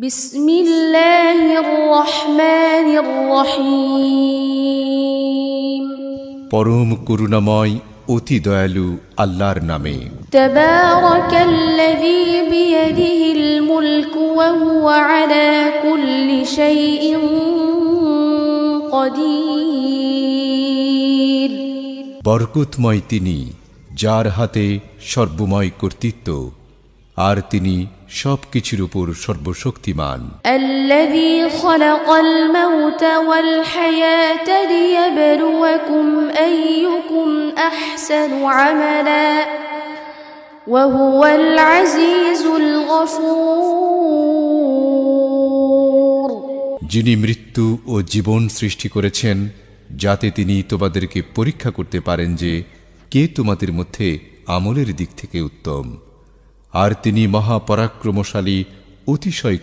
বিসমিল্লাহির রহমানির রহিম। পরম করুণাময় অতি দয়ালু আল্লাহর নামে। তাবারাকাল্লাযী বিয়াদিহিল মুলকু ওয়া হুয়া আলা কুল্লি শাইইন কাদির। বরকতময় তিনি, যার হাতে সর্বময় কর্তৃত্ব, আর তিনি সবকিছুর উপর সর্বশক্তিমান। আল্লাযী খালাকাল মাউতা ওয়াল হায়াতা লিয়াবলুয়াকুম আইয়ুকুম আহসানু আমালা ওয়া হুয়াল আজিজুল গফুর। যিনি মৃত্যু ও জীবন সৃষ্টি করেছেন, যাতে তিনি তোমাদেরকে পরীক্ষা করতে পারেন যে কে তোমাদের মধ্যে আমলের দিক থেকে উত্তম, আর তিনি মহাপরাক্রমশালী, অতিশয়